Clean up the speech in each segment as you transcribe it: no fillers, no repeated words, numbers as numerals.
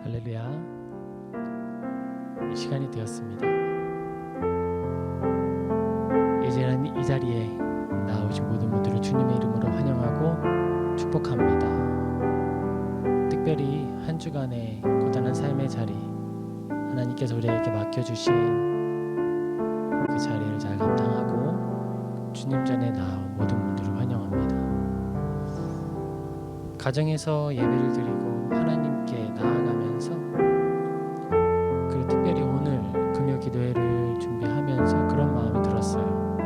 할렐루야. 이 시간이 되었습니다. 이제는 이 자리에 나오신 모든 분들을 주님의 이름으로 환영하고 축복합니다. 특별히 한 주간의 고단한 삶의 자리, 하나님께서 우리에게 맡겨주신 그 자리를 잘 감당하고 주님 전에 나온 모든 분들을 환영합니다. 가정에서 예배를 드리고 하나님께 나아가면서, 그리고 특별히 오늘 금요 기도회를 준비하면서 그런 마음이 들었어요.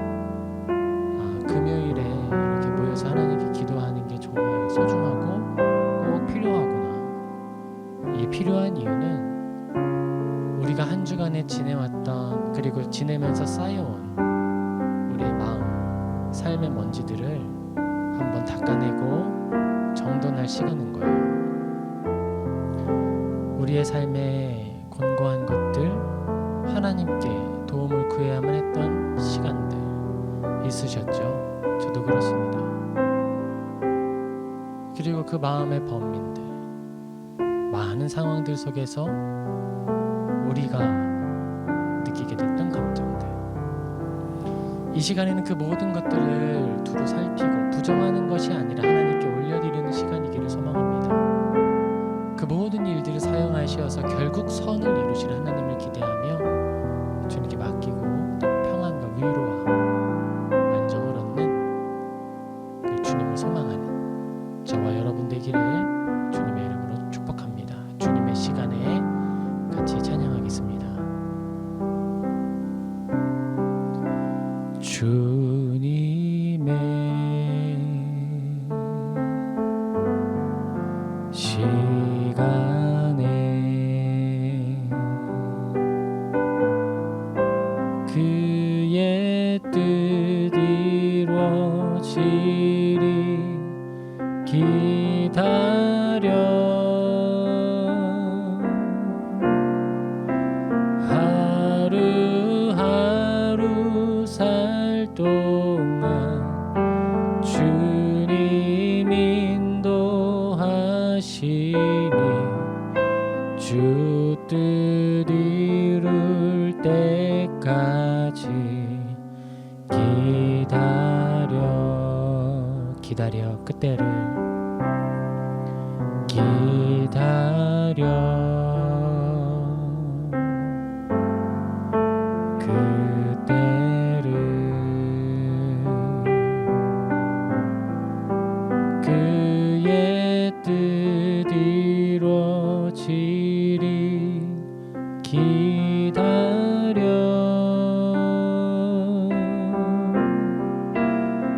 금요일에 이렇게 모여서 하나님께 기도하는 게 정말 소중하고 꼭 필요하구나. 이게 필요한 이유는 우리가 한 주간에 지내왔던, 그리고 지내면서 쌓여온 우리의 마음, 삶의 먼지들을 한번 닦아내고 정돈할 시간인 거예요. 우리의 삶에 곤고한 것들, 하나님께 도움을 구해야만 했던 시간들 있으셨죠? 저도 그렇습니다. 그리고 그 마음의 범민들, 많은 상황들 속에서 우리가 느끼게 됐던 감정들, 이 시간에는 그 모든 것들을 두루 살피고 부정하는 것이 아니라 하나님께 올려드리는 시간이기를 소망합니다. 그 모든 일들을 사용하셔서 결국 선을 이루실 하나님을 기대하며 주님께 맡기고 또 평안과 위로와 안정을 얻는 그 주님을 소망하는 저와 여러분 되기를 주님의 이름으로 축복합니다. 주님의 시간에 같이 찬양하겠습니다. 주님의 시간에 그의 뜻 이루어지리 기다려 하루하루 살 동안 주님 인도하시니 주 뜻 이룰 때까지 기다려 그때를 기다려 그때를 그의 뜻 이루어지리 기다려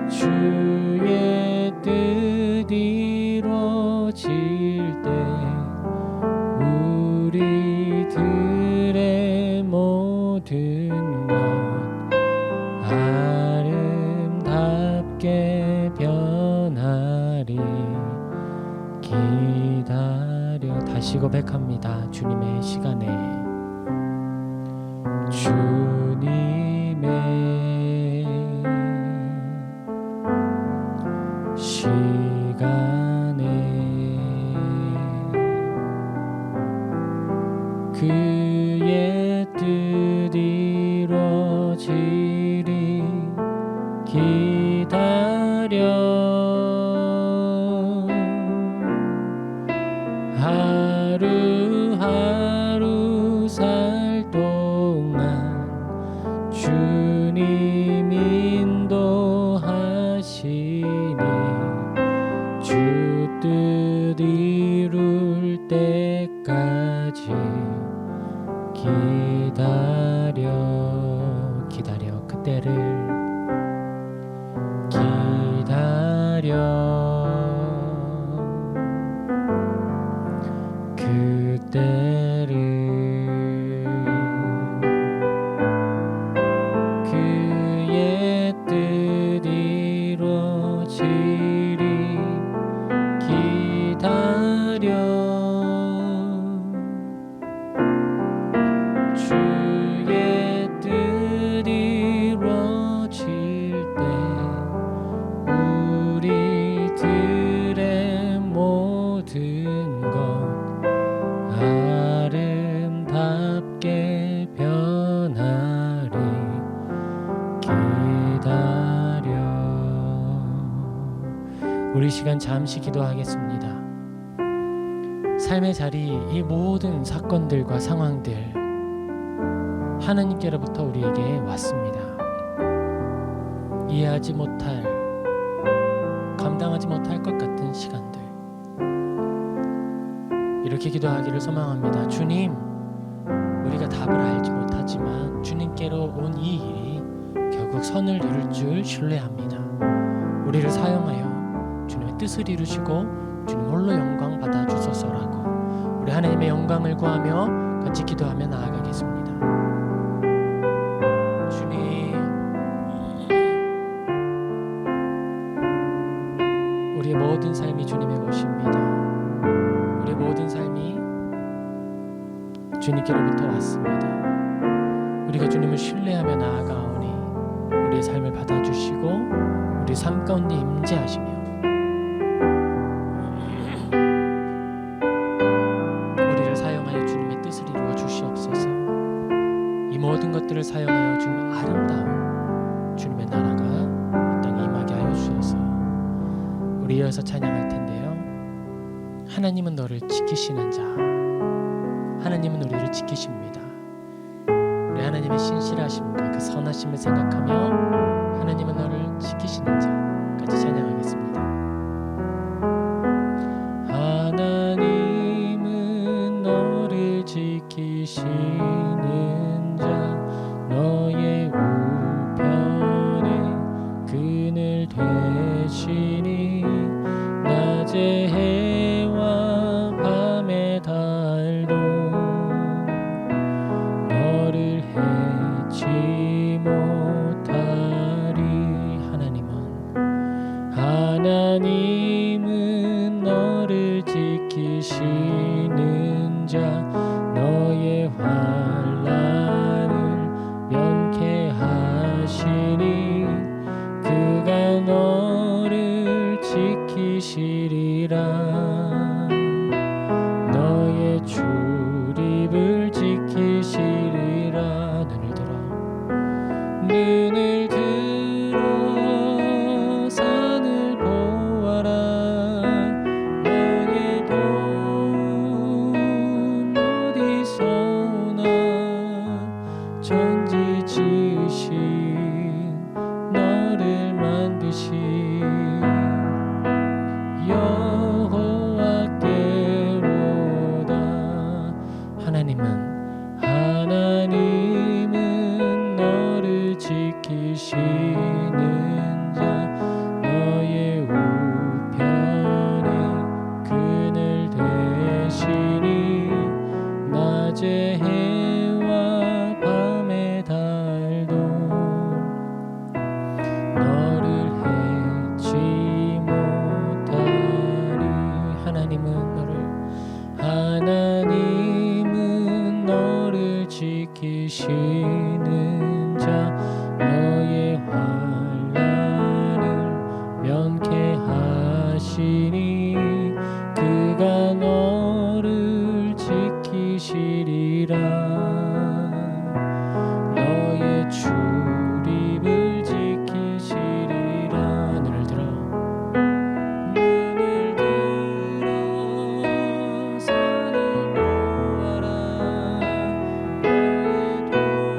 주의 뜻 이루어질 때 우리들의 모든 것 아름답게 변하리 기다려. 다시 고백합니다. 주님의 시간에 주님의 시간에 그의 뜻 이루어지리 기다려 하루하루 살 동안 주님 인도하시니 주 뜻 이룰 때까지 기다려 그때를 기다려 그때를 그의 뜻 이루어지리 기다려 주의 뜻 이루어질 때 우리들의 모든 것 잠시 기도하겠습니다. 삶의 자리, 이 모든 사건들과 상황들 하나님께로부터 우리에게 왔습니다. 이해하지 못할, 감당하지 못할 것 같은 시간들, 이렇게 기도하기를 소망합니다. 주님, 우리가 답을 알지 못하지만 주님께로 온 이 일이 결국 선을 이룰 줄 신뢰합니다. 우리를 사용하여 주님의 뜻을 이루시고 주님 홀로 영광 받아 주소서라고 우리 하나님의 영광을 구하며 같이 기도하며 나아가겠습니다. 주님, 우리의 모든 삶이 주님의 것입니다. 우리의 모든 삶이 주님께로부터 왔습니다. 우리가 주님을 신뢰하며 나아가오니 우리의 삶을 받아주시고 우리 삶 가운데 임재하시며 우리를 사용하여 주님의 뜻을 이루어 주시옵소서. 이 모든 것들을 사용하여 주님의 아름다운 주님의 나라가 이 땅에 임하게 하여 주셔서 우리 이어서 찬양할 텐데요. 하나님은 너를 지키시는 자, 하나님은 우리를 지키십니다. 우리 하나님의 신실하심과 그 선하심을 생각하며 하나님은 너를 지키시는 자까지 찬양하겠습니다. 하나님은 너를 지키시는 자, 너의 우편에 그늘 되시니 낮에 해와 밤에 달도 너를 해치 못하리. 하나님은 너를 지키시는 자, 너의 환난을 면케하시니 그가 너를 지키시리라. 너의 출입을 지키시리라. 눈을 들어 산을 보아라. 너의 도움 어디서나 천지 지으신 너를 만드신 여호와께로다. 하나님은 너를 지키시는 자, 너의 우편에 그늘 되시니 낮에 해와 밤에 달도 너를 해치 못하리. 하나님은 너를 지키시는 자, 너의 환난을 면케하시니 그가 너를 지키시리라. 너의 출입을 지키시리라. 눈을 들어 산을 보아라. 너의 도움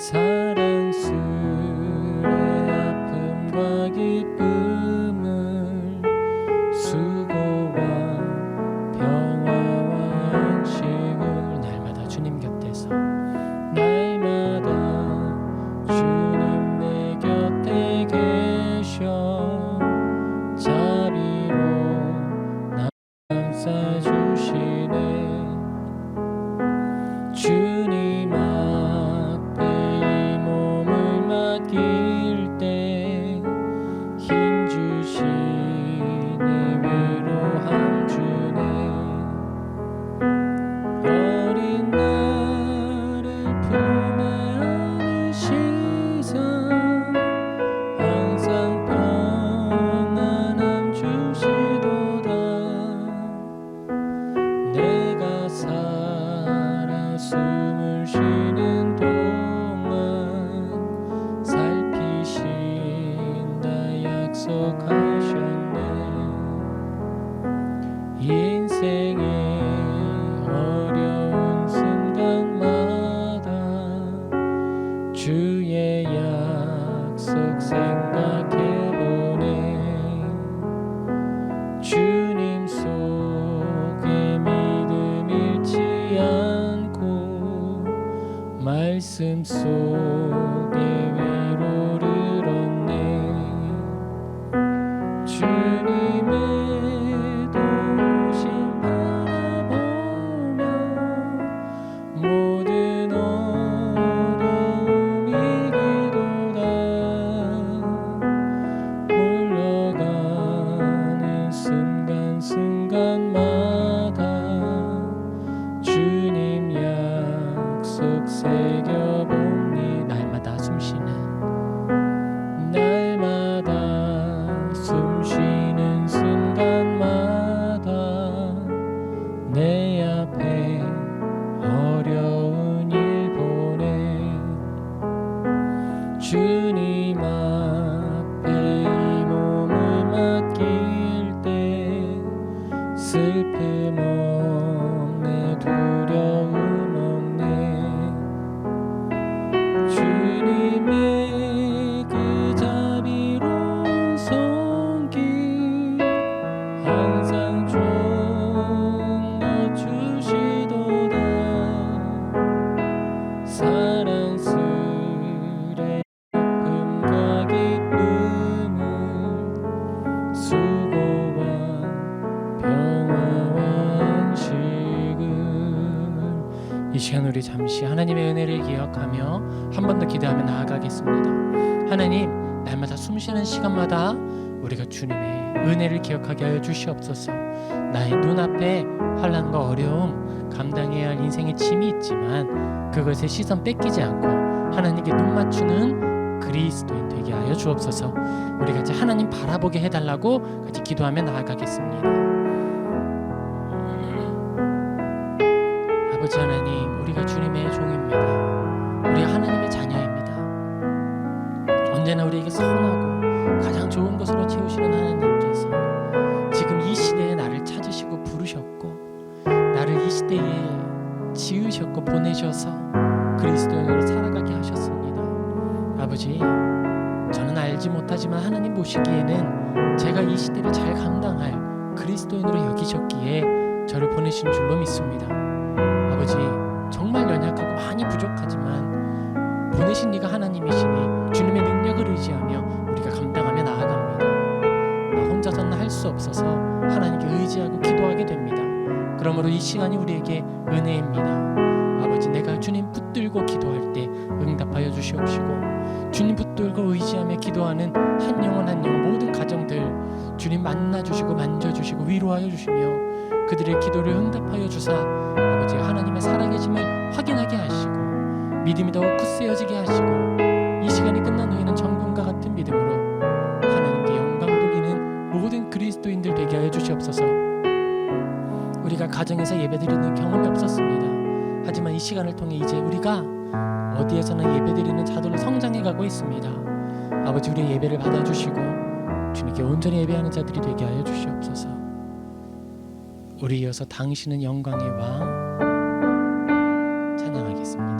사랑스레 아픔과 기쁨을 수고와 평화와 안식을 날마다 주님 곁에서 날마다 주님 내 곁에 계셔 자비로 나 감싸주시네 주님 앞에 이 몸을 맡길 때 힘주시네 위로함 주네 어린 나를 품에 안으시사 항상 평안함 주시도다 내가 살아 숨을 쉬는 동안 살피신다 약속하셨네 인생의 어려운 순간마다 주의 약속 생각해보네 주님 속에 믿음 잃지 않고 말씀 속에 위로를 얻네 주님의 도우심 바라보며 모든 어려움 이기도다 흘러가는 순간순간마다 주님 약속 새겨보니 날마다 숨쉬는 순간마다 내 앞에 어려운 일 보내 주님 앞에 이 몸을 맡길 때 슬픔 없네 두려움 없네 주님의 그 자비로운 손길 항상 좀 넣어주시도다 사랑스레 아픔과 기쁨을 수고와 평화와 안식을 이 시간 우리 잠시 하나님의 은혜를 기억하며 한 번 더 기도하며 나아가겠습니다. 하나님 날마다 숨쉬는 시간마다 우리가 주님의 은혜를 기억하게 하여 주시옵소서. 나의 눈앞에 환난과 어려움 감당해야 할 인생의 짐이 있지만 그것에 시선 뺏기지 않고 하나님께 눈 맞추는 그리스도인 되게 하여 주옵소서. 우리가 이제 하나님 바라보게 해달라고 같이 기도하며 나아가겠습니다. 아버지 하나님 우리가 주님의 종입니다. 우리가 하나님의 자녀입니다. 언제나 우리에게 선하고 가장 좋은 것으로 채우시는 하나님께서 지금 이 시대에 나를 찾으시고 부르셨고 나를 이 시대에 지으셨고 보내셔서 그리스도인으로 살아가게 하셨습니다. 아버지 저는 알지 못하지만 하나님 보시기에는 제가 이 시대를 잘 감당할 그리스도인으로 여기셨기에 저를 보내신 줄로 믿습니다. 아버지 정말 연약하고 많이 부족하지만 보내신 이가 하나님이시니 주님의 능력을 의지하며 우리가 감당하며 나아갑니다. 나 혼자서는 할 수 없어서 하나님께 의지하고 기도하게 됩니다. 그러므로 이 시간이 우리에게 은혜입니다. 아버지 내가 주님 붙들고 기도할 때 응답하여 주시옵시고 주님 붙들고 의지하며 기도하는 한 영혼 한 영혼 모든 가정들 주님 만나주시고 만져주시고 위로하여 주시며 그들의 기도를 응답하여 주사 아버지 하나님의 살아계심을 확인하게 하시고 믿음이 더욱 굳세어지게 하시고 이 시간이 끝난 후에는 정금과 같은 믿음으로 하나님께 영광 돌리는 모든 그리스도인들 되게 하여 주시옵소서. 우리가 가정에서 예배드리는 경험이 없었습니다. 하지만 이 시간을 통해 이제 우리가 어디에서나 예배드리는 자들로 성장해가고 있습니다. 아버지 우리의 예배를 받아주시고 주님께 온전히 예배하는 자들이 되게 하여 주시옵소서. 우리 이어서 당신은 영광의 왕 찬양하겠습니다.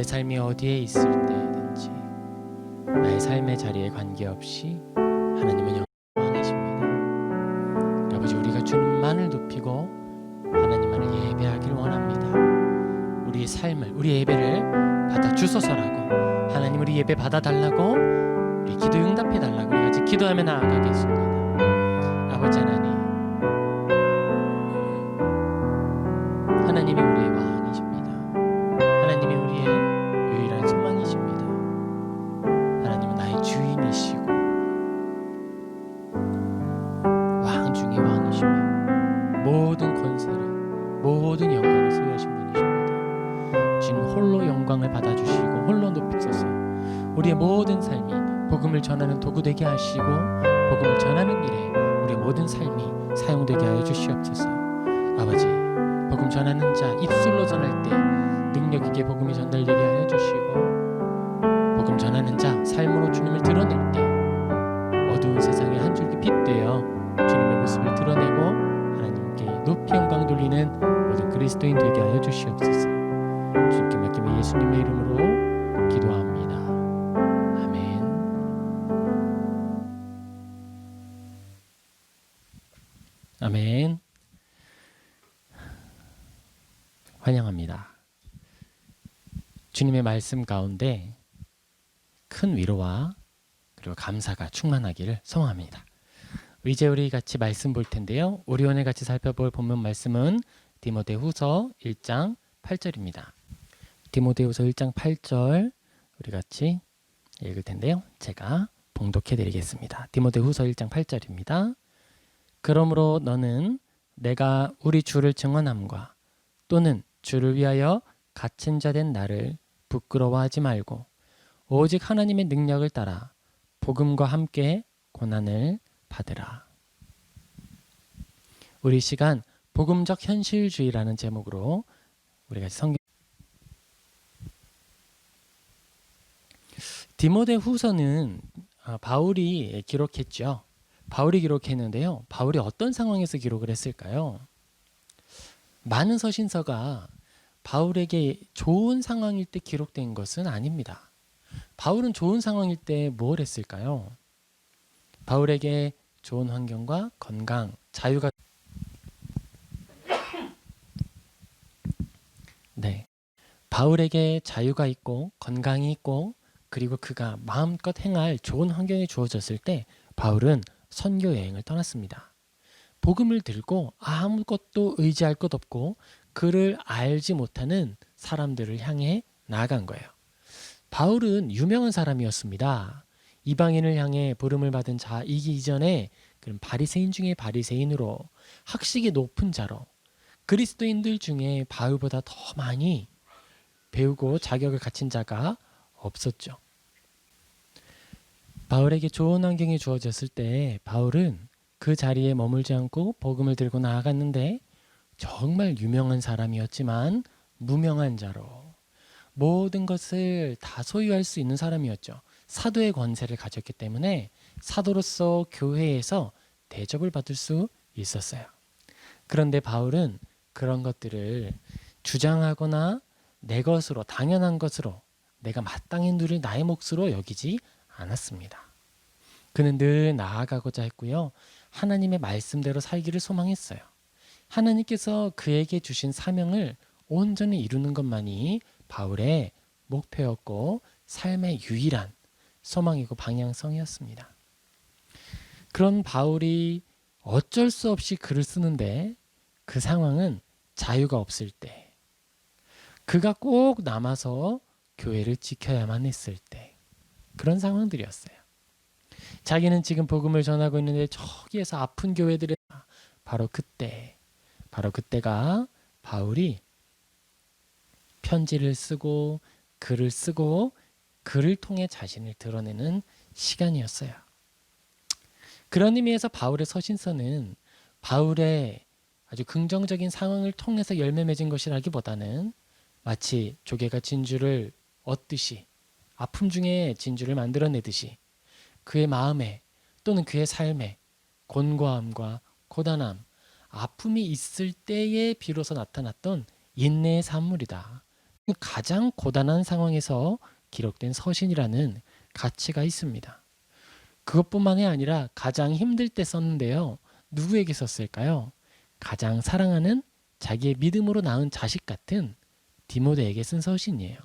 삶이 어디에 있을 때든지 나의 삶의 자리에 관계없이 하나님은 영원하십니다. 아버지, 우리가 주님만을 높이고 하나님만을 예배하기를 원합니다. 우리의 삶을, 우리 예배를 받아주소서라고, 하나님 우리 예배 받아달라고, 우리 기도 응답해달라고 우리 같이 기도하며 나아가겠습니다. 아버지 하나님, 하나님이 우리의 왕이십니다. 하나님이 우리의 유일한 소망이십니다. 하나님은 나의 주인이시고 왕 중의 왕이시며 모든 권세를, 모든 영광을 소유하신 분이십니다. 주님 홀로 영광을 받아주시고 홀로 높이소서. 우리의 모든 삶이 복음을 전하는 도구 되게 하시고 복음을 전하는 일에 우리의 모든 삶이 사용되게 하여 주시옵소서. 아버지, 복음 전하는 자 입술로 전할 때 능력 있게 복음이 전달되게 하여 주시고, 복음 전하는 자 삶으로 주님을 드러낼 때 어두운 세상에 한 줄기 빛 되어 주님의 모습을 드러내고 하나님께 높이 영광 돌리는 모든 그리스도인 되게 하여 주시옵소서. 주님께 맡기며 예수님의 이름으로 기도합니다. 아멘. 아멘. 환영합니다. 주님의 말씀 가운데 큰 위로와 그리고 감사가 충만하기를 소망합니다. 이제 우리 같이 말씀 볼 텐데요. 우리 오늘 같이 살펴볼 본문 말씀은 디모데후서 1장 8절입니다. 디모데후서 1장 8절 우리 같이 읽을 텐데요. 제가 봉독해 드리겠습니다. 디모데후서 1장 8절입니다. 그러므로 너는 내가 우리 주를 증언함과 또는 주를 위하여 갇힌 자 된 나를 부끄러워하지 말고 오직 하나님의 능력을 따라 복음과 함께 고난을 받으라. 우리 시간 복음적 현실주의라는 제목으로 우리가 성경 디모데후서는 바울이 기록했죠. 바울이 기록했는데요. 바울이 어떤 상황에서 기록을 했을까요? 많은 서신서가 바울에게 좋은 상황일 때 기록된 것은 아닙니다. 바울은 좋은 상황일 때 뭘 했을까요? 바울에게 좋은 환경과 건강, 자유가 네, 바울에게 자유가 있고 건강이 있고 그리고 그가 마음껏 행할 좋은 환경이 주어졌을 때 바울은 선교 여행을 떠났습니다. 복음을 들고 아무것도 의지할 것 없고 그를 알지 못하는 사람들을 향해 나아간 거예요. 바울은 유명한 사람이었습니다. 이방인을 향해 부름을 받은 자이기 이전에 그런 바리새인 중에 바리새인으로 학식이 높은 자로 그리스도인들 중에 바울보다 더 많이 배우고 자격을 갖춘 자가 없었죠. 바울에게 좋은 환경이 주어졌을 때 바울은 그 자리에 머물지 않고 복음을 들고 나아갔는데 정말 유명한 사람이었지만 무명한 자로 모든 것을 다 소유할 수 있는 사람이었죠. 사도의 권세를 가졌기 때문에 사도로서 교회에서 대접을 받을 수 있었어요. 그런데 바울은 그런 것들을 주장하거나 내 것으로, 당연한 것으로, 내가 마땅히 누릴 나의 몫으로 여기지 않았습니다. 그는 늘 나아가고자 했고요. 하나님의 말씀대로 살기를 소망했어요. 하나님께서 그에게 주신 사명을 온전히 이루는 것만이 바울의 목표였고 삶의 유일한 소망이고 방향성이었습니다. 그런 바울이 어쩔 수 없이 글을 쓰는데 그 상황은 자유가 없을 때, 그가 꼭 남아서 교회를 지켜야만 했을 때, 그런 상황들이었어요. 자기는 지금 복음을 전하고 있는데 저기에서 아픈 교회들이 바로 그때가 바울이 편지를 쓰고 글을 쓰고 글을 통해 자신을 드러내는 시간이었어요. 그런 의미에서 바울의 서신서는 바울의 아주 긍정적인 상황을 통해서 열매 맺은 것이라기보다는 마치 조개가 진주를 얻듯이, 아픔 중에 진주를 만들어내듯이 그의 마음에 또는 그의 삶에 곤고함과 고단함, 아픔이 있을 때에 비로소 나타났던 인내의 산물이다. 가장 고단한 상황에서 기록된 서신이라는 가치가 있습니다. 그것뿐만이 아니라 가장 힘들 때 썼는데요. 누구에게 썼을까요? 가장 사랑하는 자기의 믿음으로 낳은 자식 같은 디모데에게 쓴 서신이에요.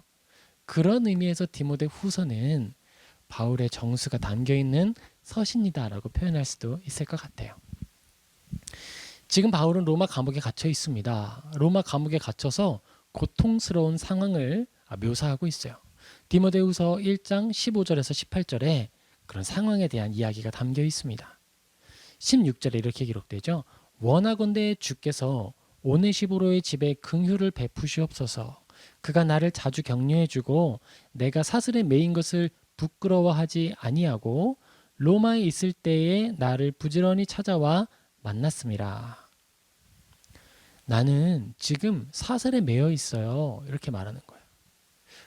그런 의미에서 디모데 후서는 바울의 정수가 담겨있는 서신이다라고 표현할 수도 있을 것 같아요. 지금 바울은 로마 감옥에 갇혀 있습니다. 로마 감옥에 갇혀서 고통스러운 상황을 묘사하고 있어요. 디모데후서 1장 15절에서 18절에 그런 상황에 대한 이야기가 담겨 있습니다. 16절에 이렇게 기록되죠. 원하건대 주께서 오네시보로의 집에 긍휼을 베푸시옵소서. 그가 나를 자주 격려해주고 내가 사슬에 매인 것을 부끄러워하지 아니하고 로마에 있을 때에 나를 부지런히 찾아와 만났습니다. 나는 지금 사슬에 매여 있어요. 이렇게 말하는 거예요.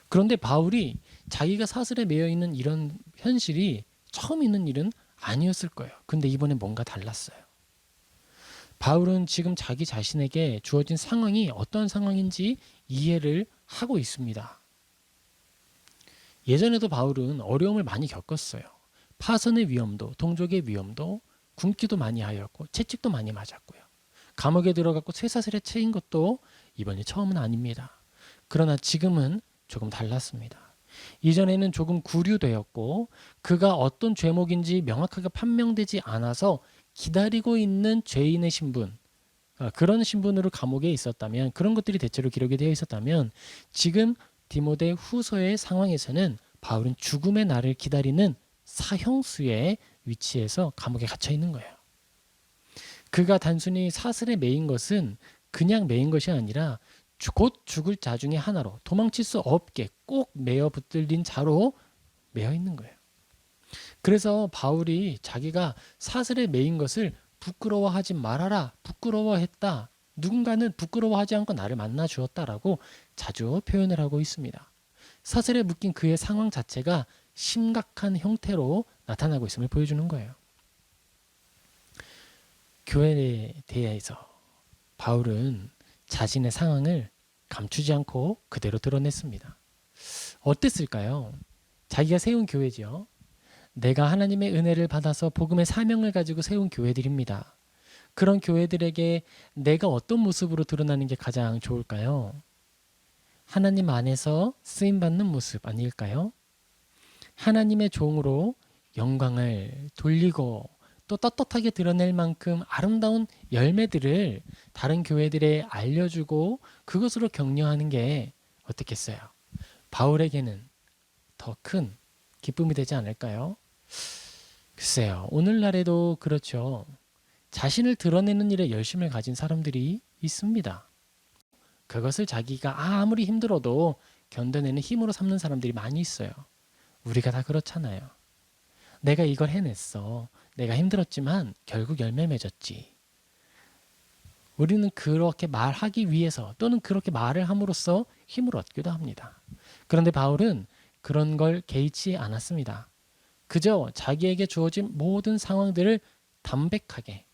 그런데 바울이 자기가 사슬에 매여 있는 이런 현실이 처음 있는 일은 아니었을 거예요. 근데 이번에 뭔가 달랐어요. 바울은 지금 자기 자신에게 주어진 상황이 어떤 상황인지 이해를 하고 있습니다. 예전에도 바울은 어려움을 많이 겪었어요. 파선의 위험도, 동족의 위험도, 굶기도 많이 하였고 채찍도 많이 맞았고요. 감옥에 들어갔고 쇠사슬에 채인 것도 이번이 처음은 아닙니다. 그러나 지금은 조금 달랐습니다. 이전에는 조금 구류되었고 그가 어떤 죄목인지 명확하게 판명되지 않아서 기다리고 있는 죄인의 신분, 그런 신분으로 감옥에 있었다면, 그런 것들이 대체로 기록이 되어 있었다면 지금 디모데 후서의 상황에서는 바울은 죽음의 날을 기다리는 사형수의 위치에서 감옥에 갇혀 있는 거예요. 그가 단순히 사슬에 매인 것은 그냥 매인 것이 아니라 곧 죽을 자 중에 하나로, 도망칠 수 없게 꼭 매어 붙들린 자로 매어 있는 거예요. 그래서 바울이 자기가 사슬에 매인 것을 부끄러워하지 말아라, 부끄러워했다, 누군가는 부끄러워하지 않고 나를 만나 주었다라고 자주 표현을 하고 있습니다. 사슬에 묶인 그의 상황 자체가 심각한 형태로 나타나고 있음을 보여주는 거예요. 교회에 대해서 바울은 자신의 상황을 감추지 않고 그대로 드러냈습니다. 어땠을까요? 자기가 세운 교회죠. 내가 하나님의 은혜를 받아서 복음의 사명을 가지고 세운 교회들입니다. 그런 교회들에게 내가 어떤 모습으로 드러나는 게 가장 좋을까요? 하나님 안에서 쓰임받는 모습 아닐까요? 하나님의 종으로 영광을 돌리고 또 떳떳하게 드러낼 만큼 아름다운 열매들을 다른 교회들에 알려주고 그것으로 격려하는 게 어떻겠어요? 바울에게는 더 큰 기쁨이 되지 않을까요? 글쎄요, 오늘날에도 그렇죠. 자신을 드러내는 일에 열심을 가진 사람들이 있습니다. 그것을 자기가 아무리 힘들어도 견뎌내는 힘으로 삼는 사람들이 많이 있어요. 우리가 다 그렇잖아요. 내가 이걸 해냈어. 내가 힘들었지만 결국 열매 맺었지. 우리는 그렇게 말하기 위해서 또는 그렇게 말을 함으로써 힘을 얻기도 합니다. 그런데 바울은 그런 걸 개의치 않았습니다. 그저 자기에게 주어진 모든 상황들을 담백하게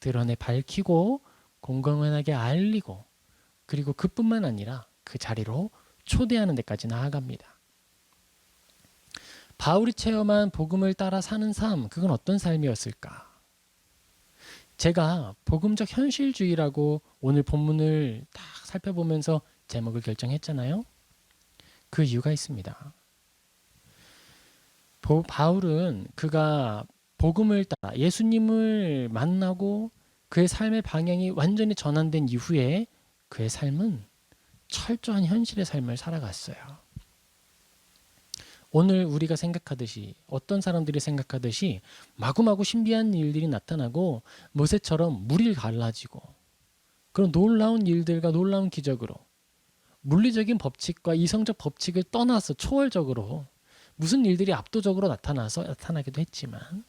드러내 밝히고 공공연하게 알리고 그리고 그뿐만 아니라 그 자리로 초대하는 데까지 나아갑니다. 바울이 체험한 복음을 따라 사는 삶, 그건 어떤 삶이었을까? 제가 복음적 현실주의라고 오늘 본문을 딱 살펴보면서 제목을 결정했잖아요. 그 이유가 있습니다. 바울은 그가 복음을 따라 예수님을 만나고 그의 삶의 방향이 완전히 전환된 이후에 그의 삶은 철저한 현실의 삶을 살아갔어요. 오늘 우리가 생각하듯이 어떤 사람들이 생각하듯이 마구마구 신비한 일들이 나타나고 모세처럼 물이 갈라지고 그런 놀라운 일들과 놀라운 기적으로 물리적인 법칙과 이성적 법칙을 떠나서 초월적으로 무슨 일들이 압도적으로 나타나기도 했지만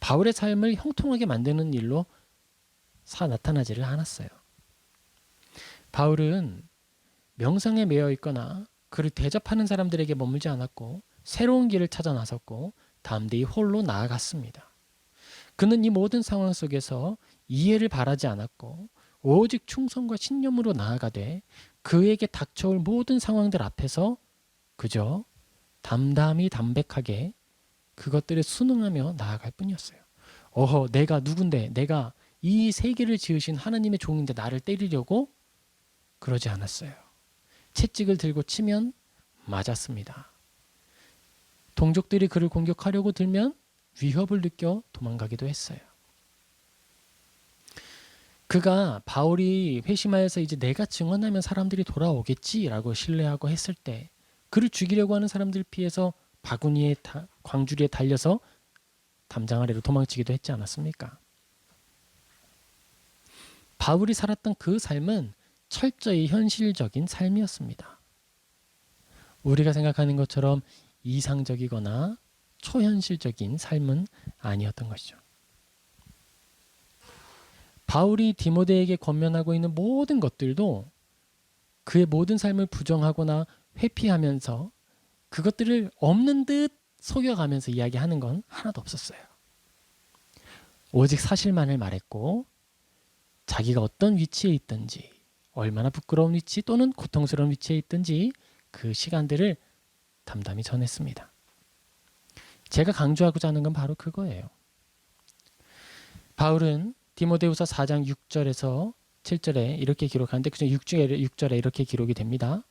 바울의 삶을 형통하게 만드는 일로 나타나지를 않았어요. 바울은 명상에 매여 있거나 그를 대접하는 사람들에게 머물지 않았고 새로운 길을 찾아 나섰고 담대히 홀로 나아갔습니다. 그는 이 모든 상황 속에서 이해를 바라지 않았고 오직 충성과 신념으로 나아가되 그에게 닥쳐올 모든 상황들 앞에서 그저 담담히 담백하게 그것들에 순응하며 나아갈 뿐이었어요. 어허, 내가 누군데, 내가 이 세계를 지으신 하나님의 종인데 나를 때리려고? 그러지 않았어요. 채찍을 들고 치면 맞았습니다. 동족들이 그를 공격하려고 들면 위협을 느껴 도망가기도 했어요. 그가 바울이 회심하여서 이제 내가 증언하면 사람들이 돌아오겠지라고 신뢰하고 했을 때 그를 죽이려고 하는 사람들 피해서 바구니에 광주리에 달려서 담장 아래로 도망치기도 했지 않았습니까? 바울이 살았던 그 삶은 철저히 현실적인 삶이었습니다. 우리가 생각하는 것처럼 이상적이거나 초현실적인 삶은 아니었던 것이죠. 바울이 디모데에게 권면하고 있는 모든 것들도 그의 모든 삶을 부정하거나 회피하면서 그것들을 없는 듯 속여가면서 이야기하는 건 하나도 없었어요. 오직 사실만을 말했고 자기가 어떤 위치에 있든지 얼마나 부끄러운 위치 또는 고통스러운 위치에 있든지 그 시간들을 담담히 전했습니다. 제가 강조하고자 하는 건 바로 그거예요. 바울은 디모데후서 4장 6절에서 7절에 이렇게 기록하는데 그중 6절에 이렇게 기록이 됩니다.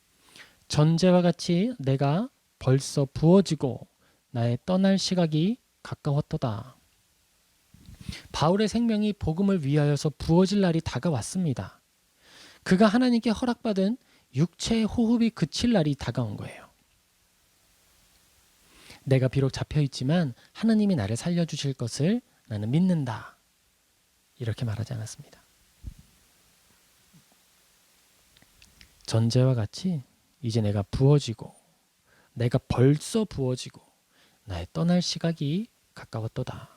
전제와 같이 내가 벌써 부어지고 나의 떠날 시각이 가까웠도다. 바울의 생명이 복음을 위하여서 부어질 날이 다가왔습니다. 그가 하나님께 허락받은 육체의 호흡이 그칠 날이 다가온 거예요. 내가 비록 잡혀있지만 하나님이 나를 살려주실 것을 나는 믿는다. 이렇게 말하지 않았습니다. 전제와 같이 이제 내가 부어지고 내가 벌써 부어지고 나의 떠날 시각이 가까웠도다.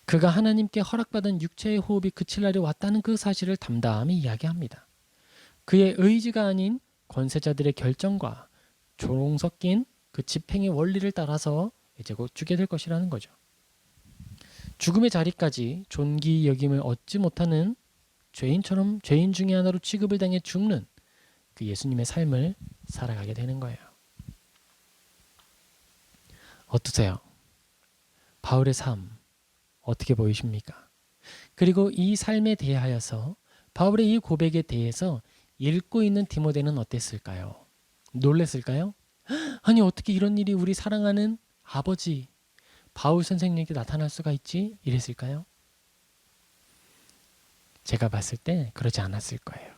그가 하나님께 허락받은 육체의 호흡이 그칠 날이 왔다는 그 사실을 담담히 이야기합니다. 그의 의지가 아닌 권세자들의 결정과 조롱 섞인 그 집행의 원리를 따라서 이제 곧 죽게 될 것이라는 거죠. 죽음의 자리까지 존귀 여김을 얻지 못하는 죄인처럼 죄인 중에 하나로 취급을 당해 죽는 그 예수님의 삶을 살아가게 되는 거예요. 어떠세요? 바울의 삶 어떻게 보이십니까? 그리고 이 삶에 대하여서 바울의 이 고백에 대해서 읽고 있는 디모데는 어땠을까요? 놀랬을까요? 아니 어떻게 이런 일이 우리 사랑하는 아버지 바울 선생님께 나타날 수가 있지? 이랬을까요? 제가 봤을 때 그러지 않았을 거예요.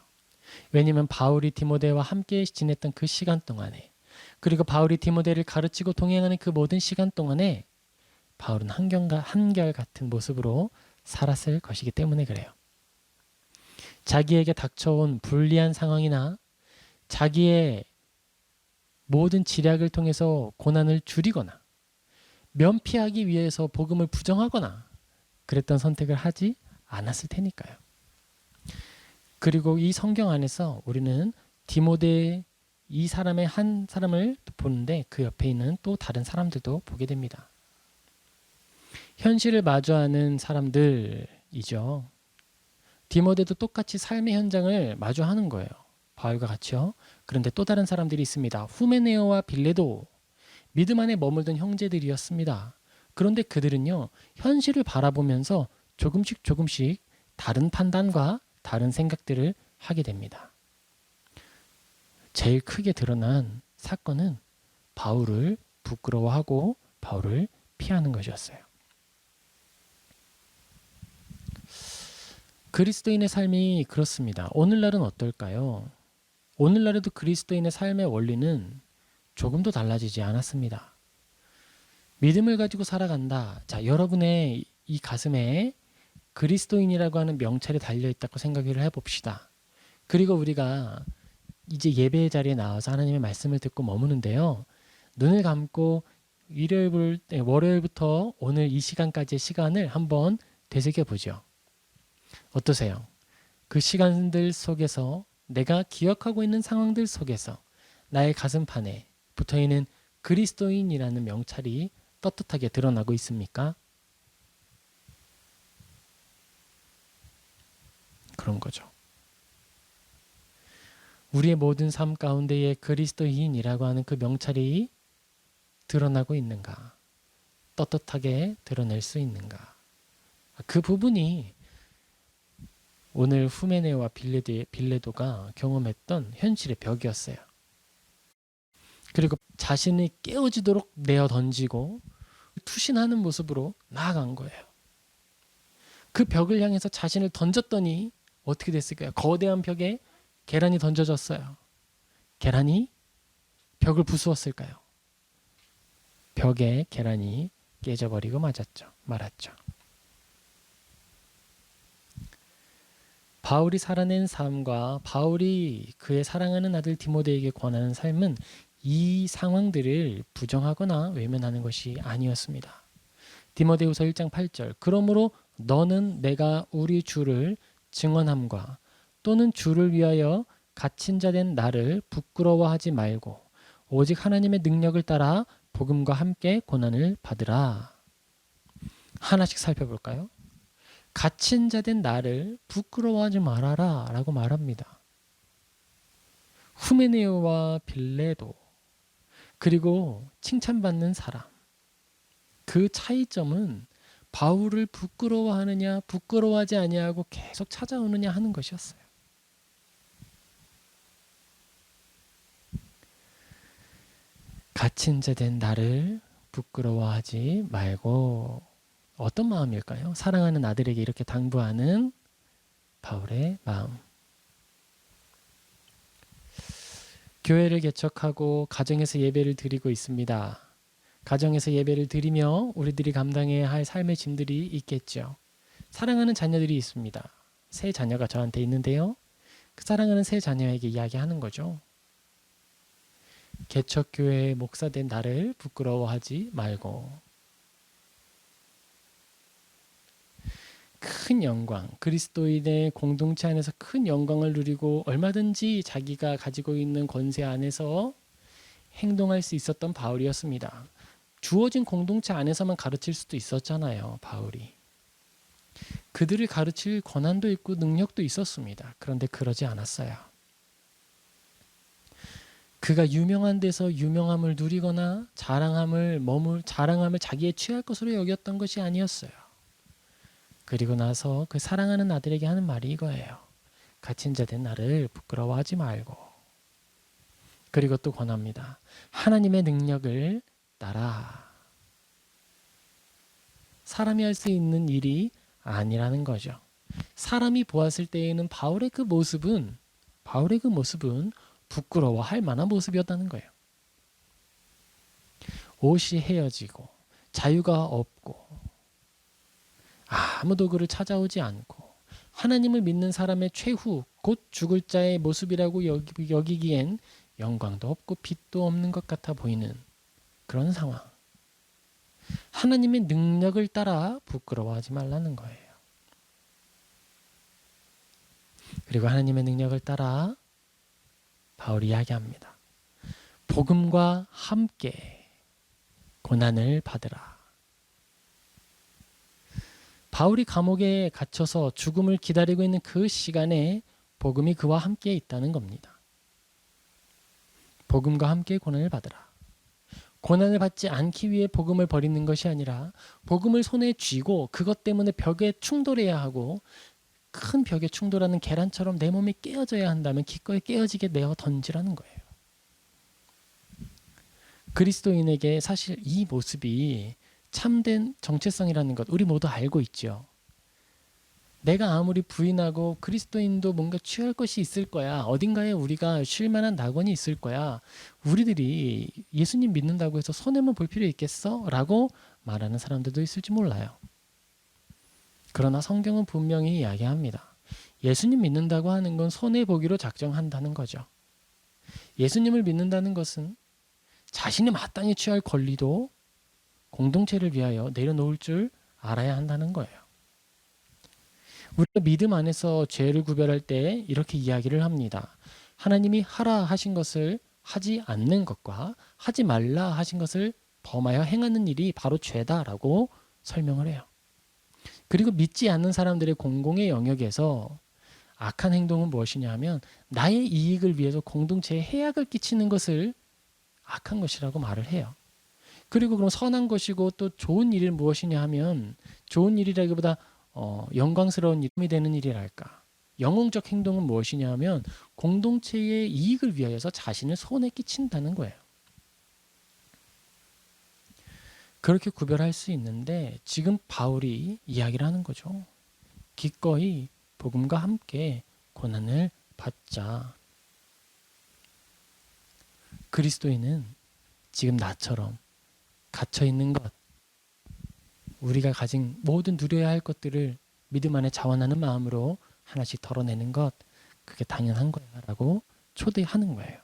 왜냐하면 바울이 디모데와 함께 지냈던 그 시간 동안에 그리고 바울이 디모데를 가르치고 동행하는 그 모든 시간 동안에 바울은 한결같은 모습으로 살았을 것이기 때문에 그래요. 자기에게 닥쳐온 불리한 상황이나 자기의 모든 지략을 통해서 고난을 줄이거나 면피하기 위해서 복음을 부정하거나 그랬던 선택을 하지 않았을 테니까요. 그리고 이 성경 안에서 우리는 디모데 이 사람의 한 사람을 보는데 그 옆에 있는 또 다른 사람들도 보게 됩니다. 현실을 마주하는 사람들이죠. 디모데도 똑같이 삶의 현장을 마주하는 거예요. 바울과 같이요. 그런데 또 다른 사람들이 있습니다. 후메네오와 빌레도 믿음 안에 머물던 형제들이었습니다. 그런데 그들은요. 현실을 바라보면서 조금씩 다른 판단과 다른 생각들을 하게 됩니다. 제일 크게 드러난 사건은 바울을 부끄러워하고 바울을 피하는 것이었어요. 그리스도인의 삶이 그렇습니다. 오늘날은 어떨까요? 오늘날에도 그리스도인의 삶의 원리는 조금도 달라지지 않았습니다. 믿음을 가지고 살아간다. 자, 여러분의 이 가슴에 그리스도인이라고 하는 명찰이 달려있다고 생각을 해봅시다. 그리고 우리가 이제 예배의 자리에 나와서 하나님의 말씀을 듣고 머무는데요. 눈을 감고 월요일부터 오늘 이 시간까지의 시간을 한번 되새겨보죠. 어떠세요? 그 시간들 속에서 내가 기억하고 있는 상황들 속에서 나의 가슴판에 붙어있는 그리스도인이라는 명찰이 떳떳하게 드러나고 있습니까? 그런 거죠. 우리의 모든 삶 가운데에 그리스도인이라고 하는 그 명찰이 드러나고 있는가? 떳떳하게 드러낼 수 있는가? 그 부분이 오늘 후메네오와 빌레도가 경험했던 현실의 벽이었어요. 그리고 자신이 깨어지도록 내어 던지고 투신하는 모습으로 나아간 거예요. 그 벽을 향해서 자신을 던졌더니 어떻게 됐을까요? 거대한 벽에 계란이 던져졌어요. 계란이 벽을 부수었을까요? 벽에 계란이 깨져버리고 말았죠. 바울이 살아낸 삶과 바울이 그의 사랑하는 아들 디모데에게 권하는 삶은 이 상황들을 부정하거나 외면하는 것이 아니었습니다. 디모데후서 1장 8절 그러므로 너는 내가 우리 주를 증언함과 또는 주를 위하여 갇힌 자 된 나를 부끄러워하지 말고 오직 하나님의 능력을 따라 복음과 함께 고난을 받으라. 하나씩 살펴볼까요? 갇힌 자 된 나를 부끄러워하지 말아라 라고 말합니다. 후메네오와 빌레도 그리고 칭찬받는 사람 그 차이점은 바울을 부끄러워하느냐 부끄러워하지 아니하고 계속 찾아오느냐 하는 것이었어요. 갇힌 자 된 나를 부끄러워하지 말고 어떤 마음일까요? 사랑하는 아들에게 이렇게 당부하는 바울의 마음. 교회를 개척하고 가정에서 예배를 드리고 있습니다. 가정에서 예배를 드리며 우리들이 감당해야 할 삶의 짐들이 있겠죠. 사랑하는 자녀들이 있습니다. 새 자녀가 저한테 있는데요. 그 사랑하는 새 자녀에게 이야기하는 거죠. 개척교회의 목사된 나를 부끄러워하지 말고 큰 영광, 그리스도인의 공동체 안에서 큰 영광을 누리고 얼마든지 자기가 가지고 있는 권세 안에서 행동할 수 있었던 바울이었습니다. 주어진 공동체 안에서만 가르칠 수도 있었잖아요, 바울이. 그들을 가르칠 권한도 있고 능력도 있었습니다. 그런데 그러지 않았어요. 그가 유명한 데서 유명함을 누리거나 자랑함을 자기에 취할 것으로 여겼던 것이 아니었어요. 그리고 나서 그 사랑하는 아들에게 하는 말이 이거예요. 갇힌 자 된 나를 부끄러워하지 말고. 그리고 또 권합니다. 하나님의 능력을 따라. 사람이 할 수 있는 일이 아니라는 거죠. 사람이 보았을 때에는 바울의 그 모습은 부끄러워할 만한 모습이었다는 거예요. 옷이 헤어지고 자유가 없고 아무도 그를 찾아오지 않고 하나님을 믿는 사람의 최후 곧 죽을 자의 모습이라고 여기기엔 영광도 없고 빛도 없는 것 같아 보이는 그런 상황. 하나님의 능력을 따라 부끄러워하지 말라는 거예요. 그리고 하나님의 능력을 따라 바울이 이야기합니다. 복음과 함께 고난을 받으라. 바울이 감옥에 갇혀서 죽음을 기다리고 있는 그 시간에 복음이 그와 함께 있다는 겁니다. 복음과 함께 고난을 받으라. 고난을 받지 않기 위해 복음을 버리는 것이 아니라 복음을 손에 쥐고 그것 때문에 벽에 충돌해야 하고 큰 벽에 충돌하는 계란처럼 내 몸이 깨어져야 한다면 기꺼이 깨어지게 내어 던지라는 거예요. 그리스도인에게 사실 이 모습이 참된 정체성이라는 것 우리 모두 알고 있죠. 내가 아무리 부인하고 그리스도인도 뭔가 취할 것이 있을 거야. 어딘가에 우리가 쉴 만한 낙원이 있을 거야. 우리들이 예수님 믿는다고 해서 손해만 볼 필요 있겠어? 라고 말하는 사람들도 있을지 몰라요. 그러나 성경은 분명히 이야기합니다. 예수님 믿는다고 하는 건 손해보기로 작정한다는 거죠. 예수님을 믿는다는 것은 자신이 마땅히 취할 권리도 공동체를 위하여 내려놓을 줄 알아야 한다는 거예요. 우리가 믿음 안에서 죄를 구별할 때 이렇게 이야기를 합니다. 하나님이 하라 하신 것을 하지 않는 것과 하지 말라 하신 것을 범하여 행하는 일이 바로 죄다라고 설명을 해요. 그리고 믿지 않는 사람들의 공공의 영역에서 악한 행동은 무엇이냐 하면 나의 이익을 위해서 공동체에 해악을 끼치는 것을 악한 것이라고 말을 해요. 그리고 그럼 선한 것이고 또 좋은 일이 무엇이냐 하면 좋은 일이라기보다 영광스러운 일이 되는 일이랄까. 영웅적 행동은 무엇이냐 하면 공동체의 이익을 위하여서 자신을 손에 끼친다는 거예요. 그렇게 구별할 수 있는데 지금 바울이 이야기를 하는 거죠. 기꺼이 복음과 함께 고난을 받자. 그리스도인은 지금 나처럼 갇혀있는 것, 우리가 가진 모든 누려야 할 것들을 믿음 안에 자원하는 마음으로 하나씩 덜어내는 것, 그게 당연한 거야 라고 초대하는 거예요.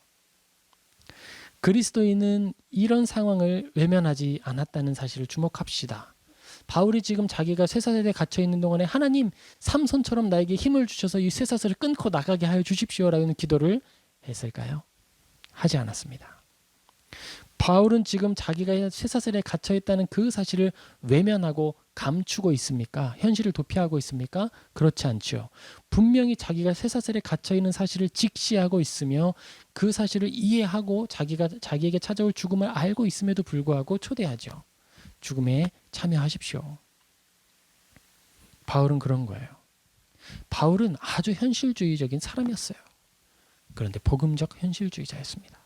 그리스도인은 이런 상황을 외면하지 않았다는 사실을 주목합시다. 바울이 지금 자기가 쇠사슬에 갇혀있는 동안에 하나님 삼손처럼 나에게 힘을 주셔서 이 쇠사슬을 끊고 나가게 하여 주십시오라는 기도를 했을까요? 하지 않았습니다. 바울은 지금 자기가 쇠사슬에 갇혀있다는 그 사실을 외면하고 감추고 있습니까? 현실을 도피하고 있습니까? 그렇지 않죠. 분명히 자기가 쇠사슬에 갇혀있는 사실을 직시하고 있으며 그 사실을 이해하고 자기에게 찾아올 죽음을 알고 있음에도 불구하고 초대하죠. 죽음에 참여하십시오. 바울은 그런 거예요. 바울은 아주 현실주의적인 사람이었어요. 그런데 복음적 현실주의자였습니다.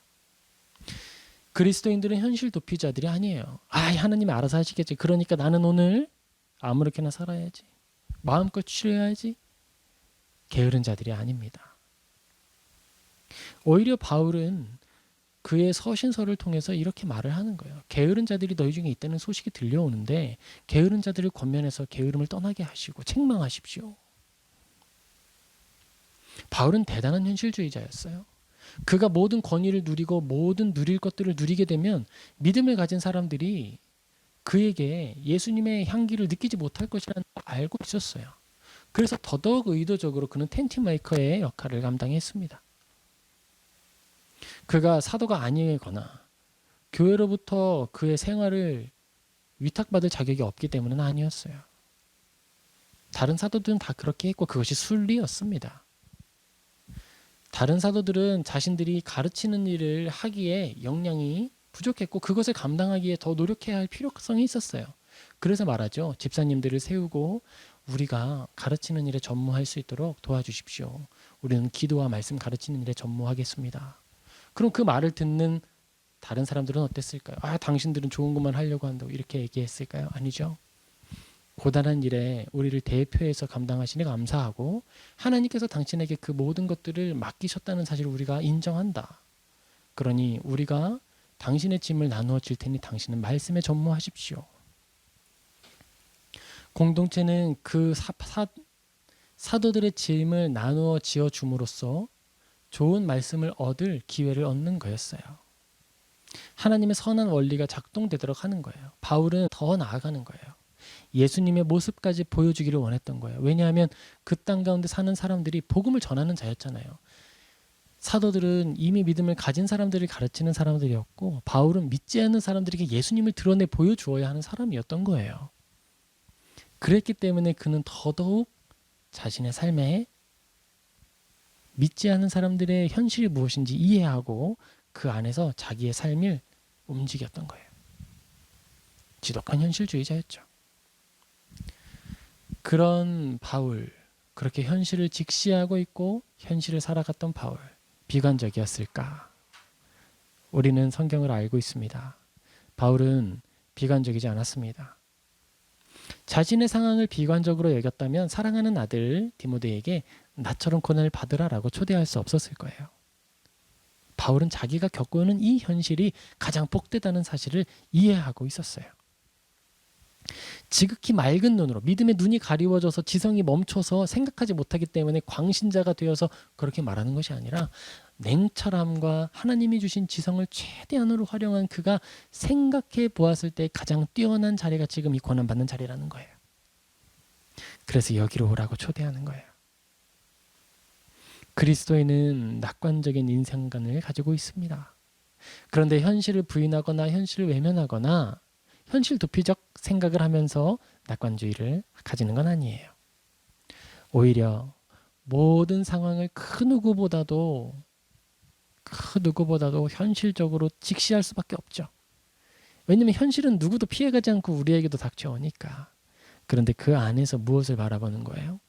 그리스도인들은 현실 도피자들이 아니에요. 하나님이 알아서 하시겠지. 그러니까 나는 오늘 아무렇게나 살아야지. 마음껏 취해야지. 게으른 자들이 아닙니다. 오히려 바울은 그의 서신서를 통해서 이렇게 말을 하는 거예요. 게으른 자들이 너희 중에 있다는 소식이 들려오는데 게으른 자들을 권면해서 게으름을 떠나게 하시고 책망하십시오. 바울은 대단한 현실주의자였어요. 그가 모든 권위를 누리고 모든 누릴 것들을 누리게 되면 믿음을 가진 사람들이 그에게 예수님의 향기를 느끼지 못할 것이라는 걸 알고 있었어요. 그래서 더더욱 의도적으로 그는 텐트 메이커의 역할을 감당했습니다. 그가 사도가 아니거나 교회로부터 그의 생활을 위탁받을 자격이 없기 때문은 아니었어요. 다른 사도들은 다 그렇게 했고 그것이 순리였습니다. 다른 사도들은 자신들이 가르치는 일을 하기에 역량이 부족했고 그것을 감당하기에 더 노력해야 할 필요성이 있었어요. 그래서 말하죠. 집사님들을 세우고 우리가 가르치는 일에 전무할 수 있도록 도와주십시오. 우리는 기도와 말씀 가르치는 일에 전무하겠습니다. 그럼 그 말을 듣는 다른 사람들은 어땠을까요? 당신들은 좋은 것만 하려고 한다고 이렇게 얘기했을까요? 아니죠. 고단한 일에 우리를 대표해서 감당하시니 감사하고 하나님께서 당신에게 그 모든 것들을 맡기셨다는 사실을 우리가 인정한다. 그러니 우리가 당신의 짐을 나누어 줄 테니 당신은 말씀에 전무하십시오. 공동체는 그 사도들의 짐을 나누어 지어 줌으로써 좋은 말씀을 얻을 기회를 얻는 거였어요. 하나님의 선한 원리가 작동되도록 하는 거예요. 바울은 더 나아가는 거예요. 예수님의 모습까지 보여주기를 원했던 거예요. 왜냐하면 그 땅 가운데 사는 사람들이 복음을 전하는 자였잖아요. 사도들은 이미 믿음을 가진 사람들을 가르치는 사람들이었고 바울은 믿지 않는 사람들에게 예수님을 드러내 보여주어야 하는 사람이었던 거예요. 그랬기 때문에 그는 더더욱 자신의 삶에 믿지 않는 사람들의 현실이 무엇인지 이해하고 그 안에서 자기의 삶을 움직였던 거예요. 지독한 현실주의자였죠. 그런 바울, 그렇게 현실을 직시하고 있고 현실을 살아갔던 바울, 비관적이었을까? 우리는 성경을 알고 있습니다. 바울은 비관적이지 않았습니다. 자신의 상황을 비관적으로 여겼다면 사랑하는 아들 디모데에게 나처럼 고난을 받으라라고 초대할 수 없었을 거예요. 바울은 자기가 겪고 있는 이 현실이 가장 복되다는 사실을 이해하고 있었어요. 지극히 맑은 눈으로 믿음의 눈이 가리워져서 지성이 멈춰서 생각하지 못하기 때문에 광신자가 되어서 그렇게 말하는 것이 아니라 냉철함과 하나님이 주신 지성을 최대한으로 활용한 그가 생각해 보았을 때 가장 뛰어난 자리가 지금 이 고난받는 자리라는 거예요. 그래서 여기로 오라고 초대하는 거예요. 그리스도인은 낙관적인 인생관을 가지고 있습니다. 그런데 현실을 부인하거나 현실을 외면하거나 현실 도피적 생각을 하면서 낙관주의를 가지는 건 아니에요. 오히려 모든 상황을 그 누구보다도 현실적으로 직시할 수밖에 없죠. 왜냐하면 현실은 누구도 피해가지 않고 우리에게도 닥쳐오니까. 그런데 그 안에서 무엇을 바라보는 거예요?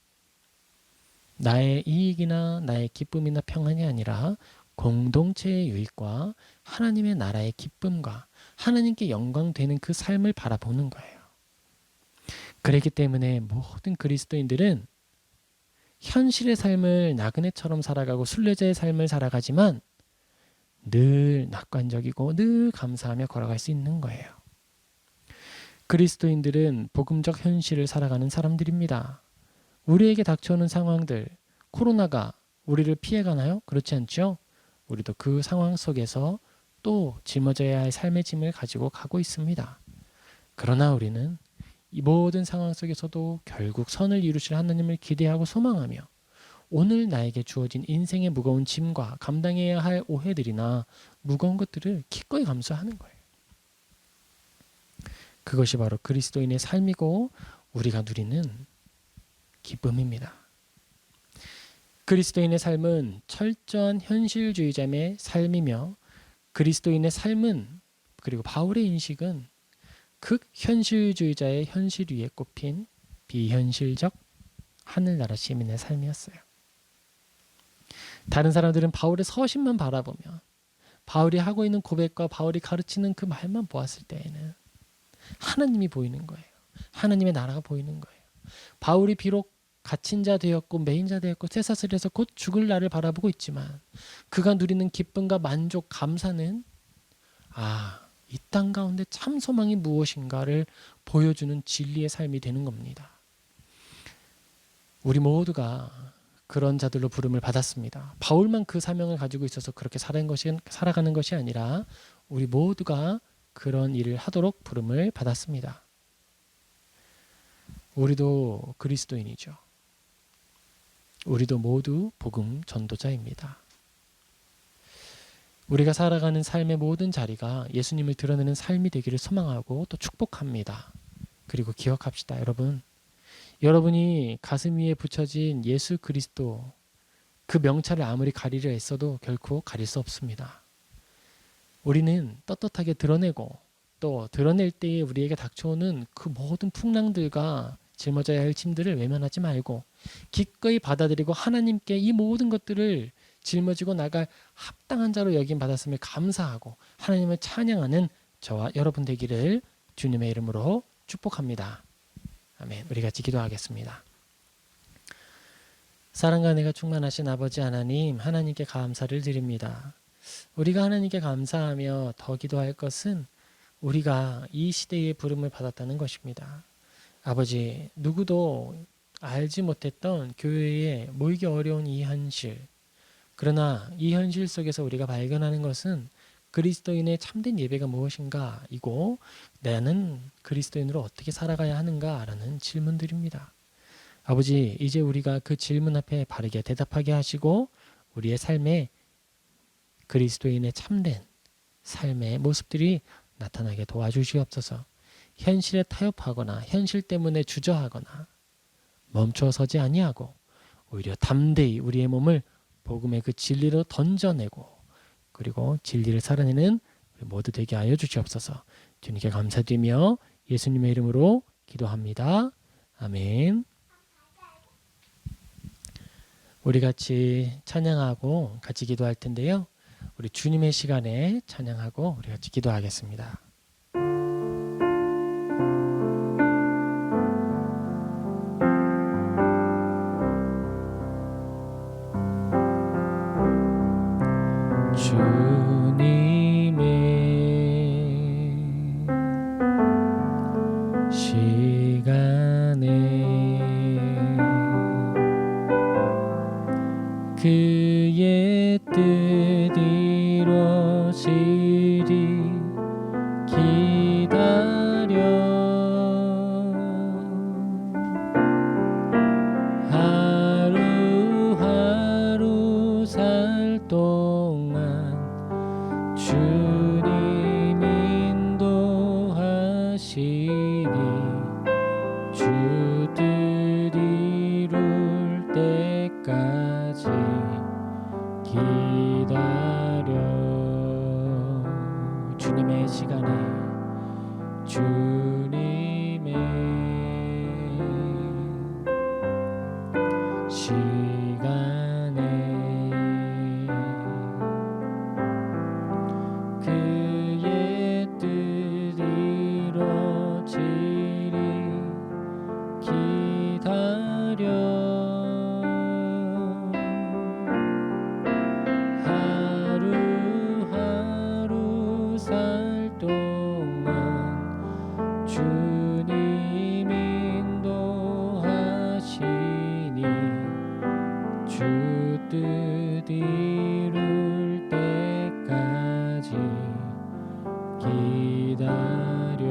나의 이익이나 나의 기쁨이나 평안이 아니라 공동체의 유익과 하나님의 나라의 기쁨과 하나님께 영광되는 그 삶을 바라보는 거예요. 그렇기 때문에 모든 그리스도인들은 현실의 삶을 나그네처럼 살아가고 순례자의 삶을 살아가지만 늘 낙관적이고 늘 감사하며 걸어갈 수 있는 거예요. 그리스도인들은 복음적 현실을 살아가는 사람들입니다. 우리에게 닥쳐오는 상황들, 코로나가 우리를 피해가나요? 그렇지 않죠? 우리도 그 상황 속에서 또 짊어져야 할 삶의 짐을 가지고 가고 있습니다. 그러나 우리는 이 모든 상황 속에서도 결국 선을 이루실 하나님을 기대하고 소망하며 오늘 나에게 주어진 인생의 무거운 짐과 감당해야 할 오해들이나 무거운 것들을 기꺼이 감수하는 거예요. 그것이 바로 그리스도인의 삶이고 우리가 누리는 기쁨입니다. 그리스도인의 삶은 철저한 현실주의자의 삶이며 그리스도인의 삶은 그리고 바울의 인식은 극현실주의자의 현실 위에 꼽힌 비현실적 하늘나라 시민의 삶이었어요. 다른 사람들은 바울의 서신만 바라보며 바울이 하고 있는 고백과 바울이 가르치는 그 말만 보았을 때에는 하나님이 보이는 거예요. 하나님의 나라가 보이는 거예요. 바울이 비록 갇힌 자 되었고 매인 자 되었고 쇠사슬에서 곧 죽을 날을 바라보고 있지만 그가 누리는 기쁨과 만족, 감사는 이 땅 가운데 참 소망이 무엇인가를 보여주는 진리의 삶이 되는 겁니다. 우리 모두가 그런 자들로 부름을 받았습니다. 바울만 그 사명을 가지고 있어서 그렇게 살아가는 것이 아니라 우리 모두가 그런 일을 하도록 부름을 받았습니다. 우리도 그리스도인이죠. 우리도 모두 복음 전도자입니다. 우리가 살아가는 삶의 모든 자리가 예수님을 드러내는 삶이 되기를 소망하고 또 축복합니다. 그리고 기억합시다, 여러분. 여러분이 가슴 위에 붙여진 예수 그리스도 그 명찰을 아무리 가리려 애써도 결코 가릴 수 없습니다. 우리는 떳떳하게 드러내고 또 드러낼 때에 우리에게 닥쳐오는 그 모든 풍랑들과 짊어져야 할 짐들을 외면하지 말고 기꺼이 받아들이고 하나님께 이 모든 것들을 짊어지고 나갈 합당한 자로 여김 받았음을 감사하고 하나님을 찬양하는 저와 여러분 되기를 주님의 이름으로 축복합니다. 아멘. 우리 같이 기도하겠습니다. 사랑과 은혜가 충만하신 아버지 하나님, 하나님께 감사를 드립니다. 우리가 하나님께 감사하며 더 기도할 것은 우리가 이 시대의 부름을 받았다는 것입니다. 아버지, 누구도 알지 못했던 교회에 모이기 어려운 이 현실, 그러나 이 현실 속에서 우리가 발견하는 것은 그리스도인의 참된 예배가 무엇인가 이고 나는 그리스도인으로 어떻게 살아가야 하는가라는 질문들입니다. 아버지, 이제 우리가 그 질문 앞에 바르게 대답하게 하시고 우리의 삶에 그리스도인의 참된 삶의 모습들이 나타나게 도와주시옵소서. 현실에 타협하거나 현실 때문에 주저하거나 멈춰서지 아니하고 오히려 담대히 우리의 몸을 복음의 그 진리로 던져내고 그리고 진리를 살아내는 우리 모두 되게 하여 주시옵소서. 주님께 감사드리며 예수님의 이름으로 기도합니다. 아멘. 우리 같이 찬양하고 같이 기도할 텐데요. 우리 주님의 시간에 찬양하고 우리 같이 기도하겠습니다. 주님의 시간에 그의 뜻 이루어지리 기다려 하루하루 살 동안 주님 인도하시니 주 뜻 이룰 때까지 시간에 주님의 시간에 그의 뜻 이루어지리 기다려 하루하루 살 동안 주님 인도하시니 주 뜻 이룰 때까지 기다려.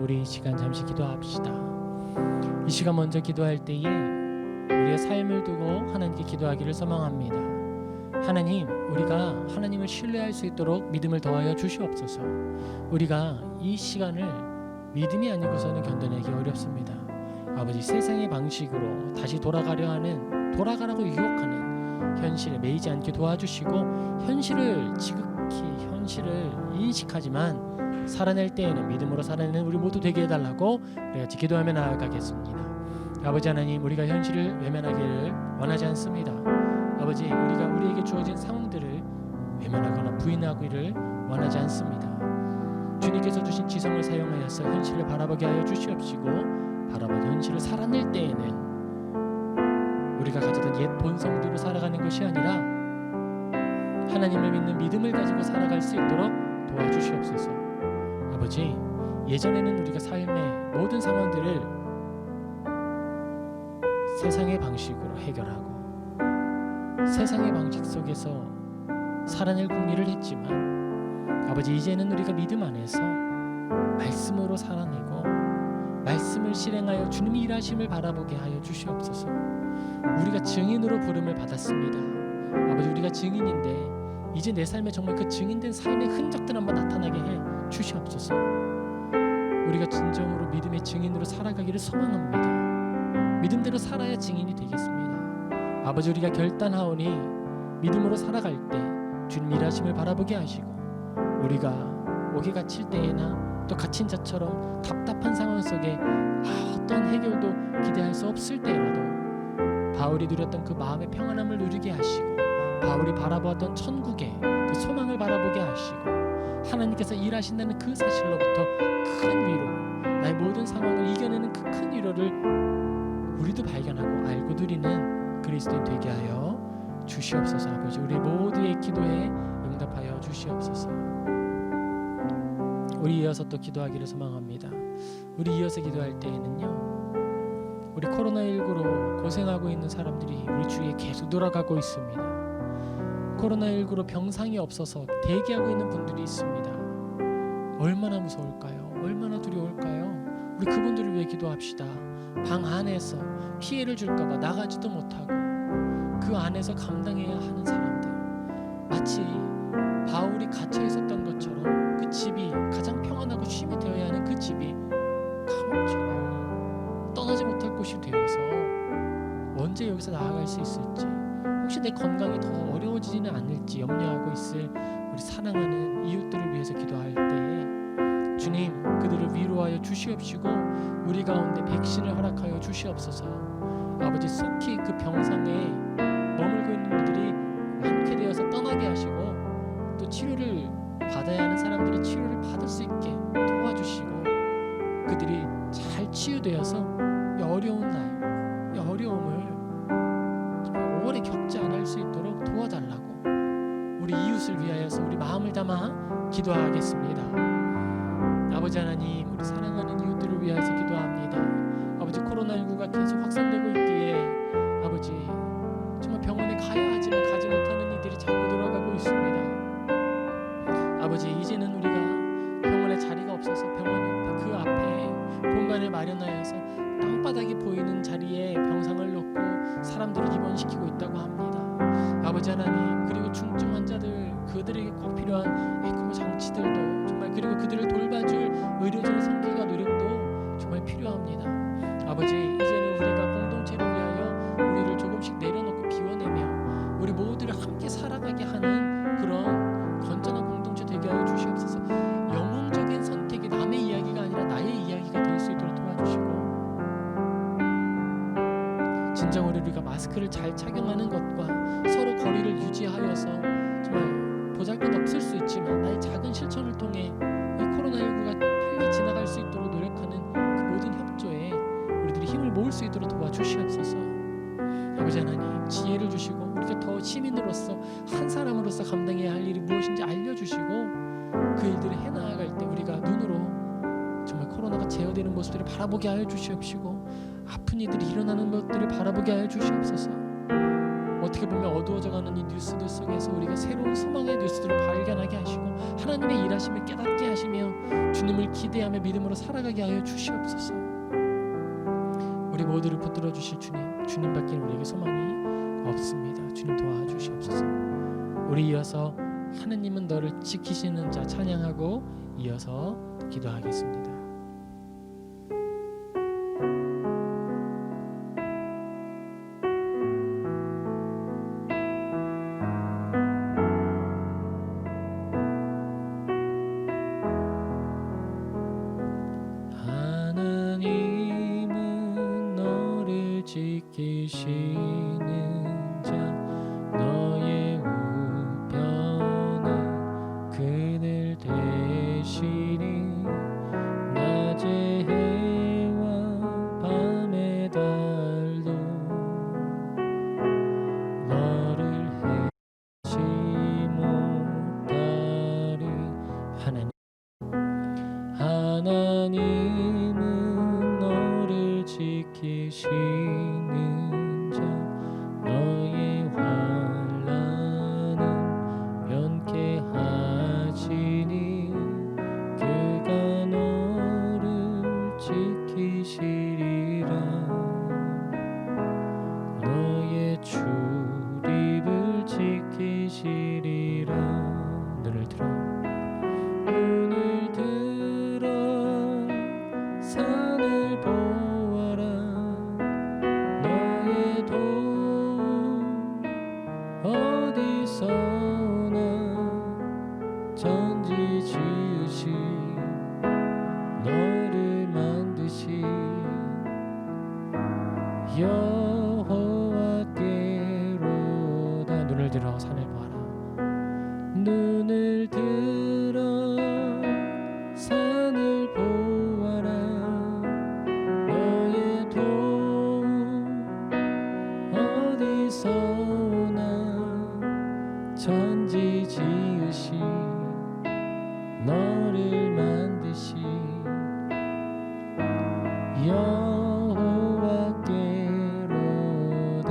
우리 이 시간 잠시 기도합시다. 이 시간 먼저 기도할 때에 우리의 삶을 두고 하나님께 기도하기를 소망합니다. 하나님, 우리가 하나님을 신뢰할 수 있도록 믿음을 더하여 주시옵소서. 우리가 이 시간을 믿음이 아니고서는 견뎌내기 어렵습니다. 아버지, 세상의 방식으로 다시 돌아가라고 유혹하는 현실에 매이지 않게 도와주시고, 현실을 지극히 현실을 인식하지만 살아낼 때에는 믿음으로 살아내는 우리 모두 되게 해달라고 우리가 같이 기도하며 나아가겠습니다. 아버지 하나님, 우리가 현실을 외면하기를 원하지 않습니다. 아버지, 우리가 우리에게 주어진 상황들을 외면하거나 부인하기를 원하지 않습니다. 주님께서 주신 지성을 사용하여서 현실을 바라보게 하여 주시옵시고, 바라본 현실을 살아낼 때에는 우리가 가졌던 옛 본성대로 살아가는 것이 아니라 하나님을 믿는 믿음을 가지고 살아갈 수 있도록 도와주시옵소서. 아버지, 예전에는 우리가 삶의 모든 상황들을 세상의 방식으로 해결하고 세상의 방식 속에서 살아낼 궁리를 했지만, 아버지, 이제는 우리가 믿음 안에서 말씀으로 살아내고 말씀을 실행하여 주님이 일하심을 바라보게 하여 주시옵소서. 우리가 증인으로 부름을 받았습니다. 아버지, 우리가 증인인데 이제 내 삶에 정말 그 증인된 삶의 흔적들 한번 나타나게 해 주시옵소서. 우리가 진정으로 믿음의 증인으로 살아가기를 소망합니다. 믿음대로 살아야 증인이 되겠습니다. 아버지, 우리가 결단하오니 믿음으로 살아갈 때 주님 일하심을 바라보게 하시고, 우리가 옥에 갇힐 때에나 또 갇힌 자처럼 답답한 상황 속에 어떤 해결도 기대할 수 없을 때라도 바울이 누렸던 그 마음의 평안함을 누리게 하시고, 바울이 바라보았던 천국의 그 소망을 바라보게 하시고, 하나님께서 일하신다는 그 사실로부터 큰 위로, 나의 모든 상황을 이겨내는 그 큰 위로를 우리도 발견하고 알고 누리는 그리스도인 되게 하여 주시옵소서. 아버지, 우리 모두의 기도에 응답하여 주시옵소서. 우리 이어서 또 기도하기를 소망합니다. 우리 이어서 기도할 때에는요, 우리 코로나19로 고생하고 있는 사람들이 우리 주위에 계속 돌아가고 있습니다. 코로나19로 병상이 없어서 대기하고 있는 분들이 있습니다. 얼마나 무서울까요? 얼마나 두려울까요? 우리 그분들을 위해 기도합시다. 방 안에서 피해를 줄까봐 나가지도 못하고 그 안에서 감당해야 하는 사람들, 마치 바울이 갇혀 있었던 것처럼 그 집이 가장 평안하고 쉼이 되어야 하는 그 집이 감옥처럼 떠나지 못할 곳이 되어서 언제 여기서 나아갈 수 있을지, 혹시 내 건강이 더 어려워지지는 않을지 염려하고 있을 우리 사랑하는 이웃들을 위해서 기도할 때에 주님, 그들을 위로하여 주시옵시고 우리 가운데 백신을 허락하여 주시옵소서. 아버지, 속히 그 병상에 머물고 있는 분들이 많게 되어서 떠나게 하시고, 또 치료를 받아야 하는 사람들이 치료를 받을 수 있게 도와주시고, 그들이 잘 치유되어서 이 어려운 날, 이 어려움을 오래 겪지 않을 수 있도록 도와달라고 우리 이웃을 위하여서 우리 마음을 담아 기도하겠습니다. 아버지 하나님, 우리 사랑하는 이웃들을 위하여서 기도합니다. 아버지, 코로나19가 계속 확산되고 있기에 아버지, 정말 병원에 가야 하지만 가지 못하는 이들이 자꾸 늘어가고 있습니다. 아버지, 이제는 우리가 병원에 자리가 없어서 병원 그 앞에 공간을 마련하여서 땅바닥이 보이는 자리에 병상을 놓고 사람들을 입원시키고 있다고 합니다. 아버지 하나님, 그리고 중증 환자들, 그들에게 꼭 필요한 에크모 장치들도 정말, 그리고 그들을 돌봐줄 의료진의 성기가 노력도 정말 필요합니다. 아버지, 이제는 우리가 공동체를 위하여 우리를 조금씩 내려놓고 비워내며 우리 모두를 함께 살아가게 하는 그런 건전한 공동체 되게 하여 주시옵소서. 마스크를 잘 착용하는 것과 서로 거리를 유지하여서 정말 보잘것없을 수 있지만 나의 작은 실천을 통해 이 코로나19가 빨리 지나갈 수 있도록 노력하는 그 모든 협조에 우리들이 힘을 모을 수 있도록 도와주시옵소서. 아버지 하나님, 지혜를 주시고 우리가 더 시민으로서 한 사람으로서 감당해야 할 일이 무엇인지 알려주시고 그 일들을 해나가갈 때 우리가 눈으로 정말 코로나가 제어되는 모습들을 바라보게 하여 주시옵시고 아픈 이들이 일어나는 것들을 바라보게 하여 주시옵소서. 어떻게 보면 어두워져가는 이 뉴스들 속에서 우리가 새로운 소망의 뉴스들을 발견하게 하시고 하나님의 일하심을 깨닫게 하시며 주님을 기대하며 믿음으로 살아가게 하여 주시옵소서. 우리 모두를 붙들어 주실 주님밖에 우리에게 소망이 없습니다. 주님 도와주시옵소서. 우리 이어서 하느님은 너를 지키시는 자 찬양하고 이어서 기도하겠습니다. 하나님은 너를 지키시는 자 너의 우편에 그늘 대시니 낮에 해와 밤의 달도 너를 해치 못하리. 하나님은 너를 지키시는 자 너의 환난은 면케하시니 그가 너를 지키시리라. 너의 출입을 지키시리라. 눈을 들어 산을 보아라. 너의 도움 어디서나 천지 지으신 너를 만드신 여호와께로다. 눈을 들어 산을 보아라. 눈을 들어 산을 보아라. 너의 도움 어디서나 천지 지으신 너를 만드신 여호와께로다.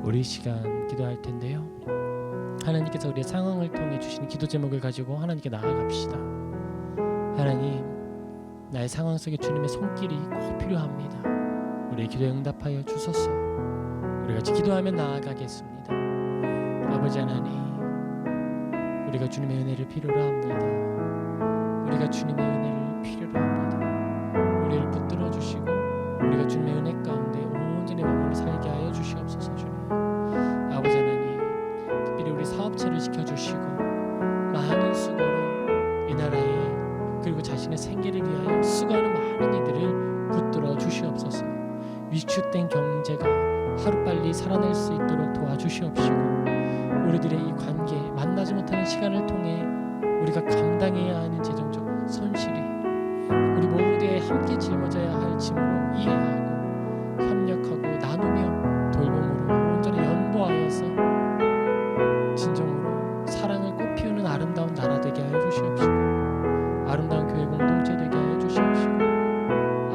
우리 시간 기도할 텐데요, 하나님께서 우리의 상황을 통해 주시는 기도 제목을 가지고 하나님께 나아갑시다. 하나님, 나의 상황 속에 주님의 손길이 꼭 필요합니다. 우리의 기도에 응답하여 주소서. 우리 같이 기도하며 나아가겠습니다. 아버지 하나님, 우리가 주님의 은혜를 필요로 합니다. 우리가 주님의 은혜를 필요로 합니다. 우리를 붙들어 주시고 우리가 주님의 은혜 가운데 온전히 머물러 살게 하여 주시옵소서. 주님, 아버지 하나님, 특별히 우리 사업체를 지켜주시고 많은 수고로 이 나라에 그리고 자신의 생계를 위하여 수고하는 많은 이들을 붙들어 주시옵소서. 위축된 경제가 하루빨리 살아날 수 있도록 도와주시옵시고 우리들의 이 관계, 만나지 못하는 시간을 통해 우리가 감당해야 하는 재정적 손실이 우리 모두의 함께 짊어져야 할 짐으로 이해하고 협력하고 나누며 돌봄으로 온전히 연보하여서 진정으로 사랑을 꽃피우는 아름다운 나라 되게 하여 주시옵시고 아름다운 교회 공동체 되게 하여 주시옵시고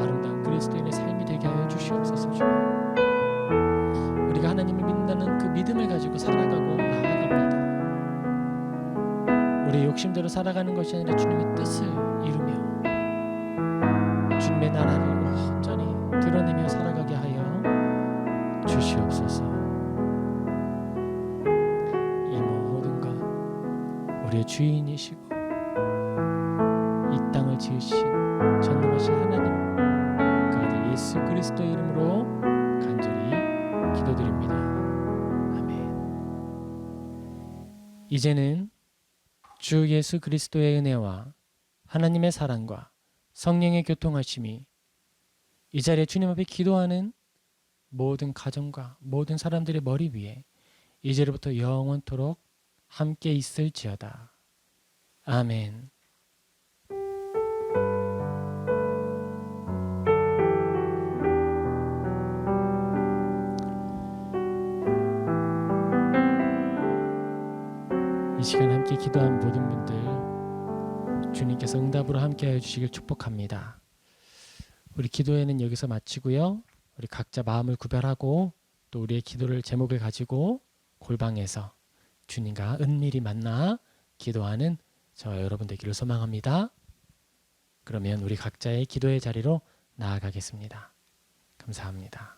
아름다운 그리스도인의 삶이 되게 하여 주시옵소서. 우리가 하나님을 믿는다는 그 믿음을 가지고 살아가고 나아갑니다. 우리의 욕심대로 살아가는 것이 아니라 주님의 뜻을 이루며 주님의 나라를 온전히 드러내며 살아가게 하여 주시옵소서. 이 모든 것 우리의 주인이시고 이 땅을 지으신 전능하신 하나님 그 아들 예수 그리스도의 이름으로 간절히 기도드립니다. 아멘. 이제는 주 예수 그리스도의 은혜와 하나님의 사랑과 성령의 교통하심이 이 자리에 주님 앞에 기도하는 모든 가정과 모든 사람들의 머리 위에 이제로부터 영원토록 함께 있을지어다. 아멘. 이 시간 함께 기도한 모든 분들 주님께서 응답으로 함께하여 주시길 축복합니다. 우리 기도회는 여기서 마치고요. 우리 각자 마음을 구별하고 또 우리의 기도를 제목을 가지고 골방에서 주님과 은밀히 만나 기도하는 저와 여러분 되기를 소망합니다. 그러면 우리 각자의 기도의 자리로 나아가겠습니다. 감사합니다.